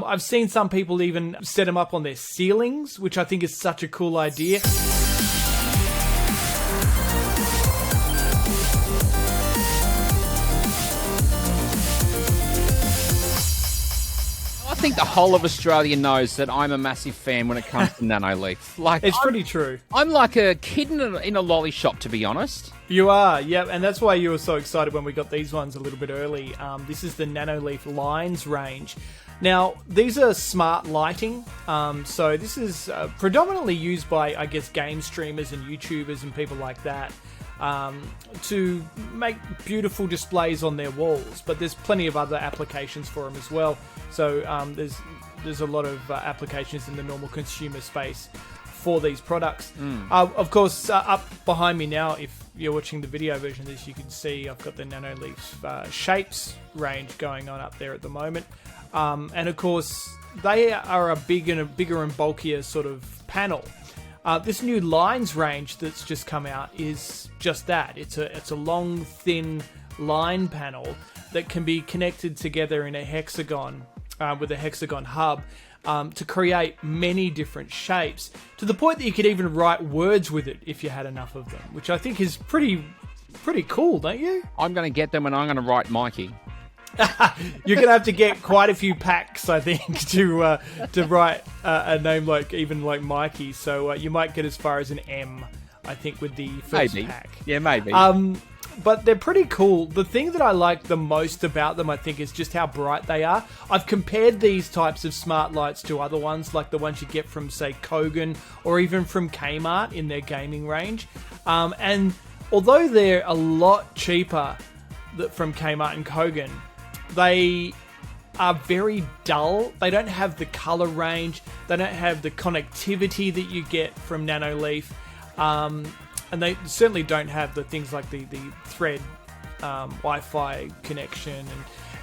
I've seen some people even set them up on their ceilings, which I think is such a cool idea. I think the whole of Australia knows that I'm a massive fan when it comes to Nanoleaf. It's pretty true. I'm like a kid in a lolly shop, to be honest. You are, yeah, and that's why you were so excited when we got these ones a little bit early. This is the Nanoleaf Lines range. Now, these are smart lighting, so this is predominantly used by, I guess, game streamers and YouTubers and people like that to make beautiful displays on their walls, but there's plenty of other applications for them as well. So there's a lot of applications in the normal consumer space for these products. Of course, up behind me now, if you're watching the video version of this, you can see I've got the Nanoleaf shapes range going on up there at the moment. And of course, they are a bigger and bulkier sort of panel. This new lines range that's just come out is just that. It's a long, thin line panel that can be connected together in a hexagon with a hexagon hub to create many different shapes, to the point that you could even write words with it if you had enough of them, which I think is pretty cool, don't you? I'm going to get them and I'm going to write Mikey. You're going to have to get quite a few packs, I think, to write a name like Mikey. So you might get as far as an M, I think, with the first pack. Yeah, maybe. But they're pretty cool. The thing that I like the most about them, I think, is just how bright they are. I've compared these types of smart lights to other ones, like the ones you get from, say, Kogan or even from Kmart in their gaming range. And although they're a lot cheaper from Kmart and Kogan, they are very dull. They don't have the color range. They don't have the connectivity that you get from Nanoleaf. And they certainly don't have the things like the thread Wi-Fi connection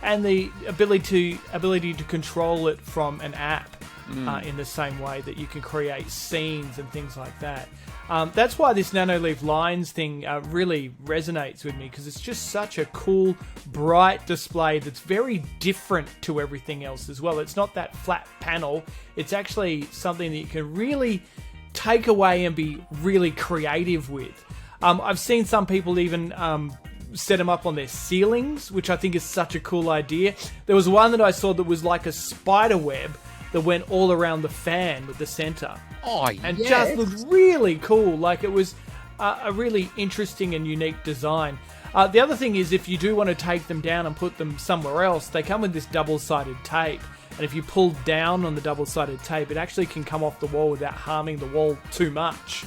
and the ability to control it from an app in the same way that you can create scenes and things like that. That's why this Nanoleaf Lines thing really resonates with me, because it's just such a cool, bright display that's very different to everything else as well. It's not that flat panel. It's actually something that you can really take away and be really creative with. I've seen some people even set them up on their ceilings, which I think is such a cool idea. There was one that I saw that was like a spider web that went all around the fan with the center. Oh, and yes. Just looked really cool. Like, it was a really interesting and unique design. The other thing is, if you do want to take them down and put them somewhere else, they come with this double-sided tape. And if you pull down on the double-sided tape, it actually can come off the wall without harming the wall too much.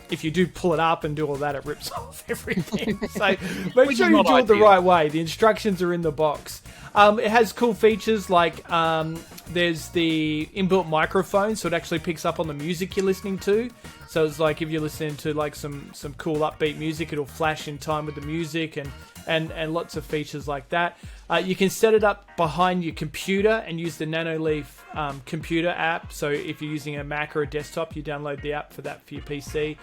If you do pull it up and do all that, it rips off everything. So make sure you do it the right way. The instructions are in the box. It has cool features like there's the inbuilt microphone, so it actually picks up on the music you're listening to. So it's like if you're listening to like some cool upbeat music, it'll flash in time with the music and lots of features like that. You can set it up behind your computer and use the Nanoleaf computer app. So if you're using a Mac or a desktop, you download the app for that for your PC.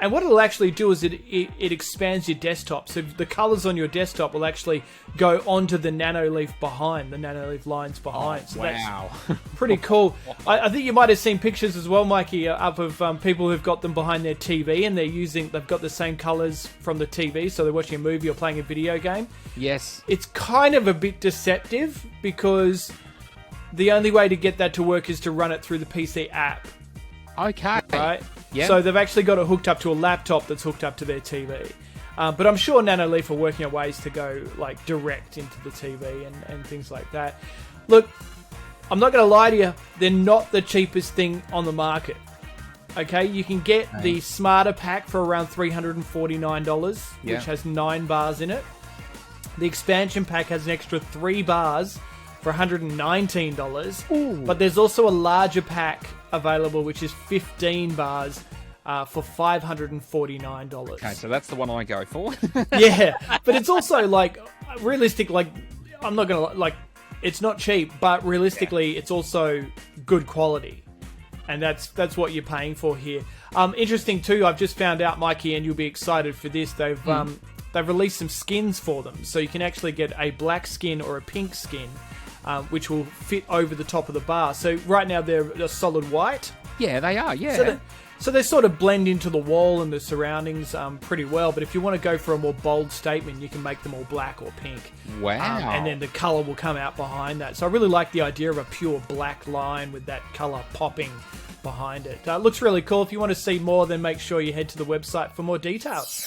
And what it'll actually do is it expands your desktop. So the colors on your desktop will actually go onto the Nanoleaf behind, the Nanoleaf lines behind. So wow. That's pretty cool. I think you might have seen pictures as well, Mikey, up of people who've got them behind their TV and they've got the same colors from the TV. So they're watching a movie or playing a video game. Yes. It's kind of a bit deceptive because the only way to get that to work is to run it through the PC app. Okay. Right? Yep. So they've actually got it hooked up to a laptop that's hooked up to their TV. But I'm sure Nanoleaf are working on ways to go like direct into the TV and things like that. Look, I'm not going to lie to you. They're not the cheapest thing on the market. Okay, you can get the Smarter Pack for around $349, which has 9 bars in it. The Expansion Pack has an extra 3 bars for $119. Ooh. But there's also a larger pack available, which is 15 bars for $549. Okay, so that's the one I go for. Yeah, but it's also like realistic. Like, I'm not gonna like, it's not cheap, but realistically, it's also good quality, and that's what you're paying for here. Interesting too. I've just found out, Mikey, and you'll be excited for this. They've released some skins for them, so you can actually get a black skin or a pink skin. which will fit over the top of the bar. So right now they're a solid white. Yeah, they are, yeah. So they sort of blend into the wall and the surroundings pretty well. But if you want to go for a more bold statement, you can make them all black or pink. Wow. And then the colour will come out behind that. So I really like the idea of a pure black line with that colour popping behind it. Looks really cool. If you want to see more, then make sure you head to the website for more details.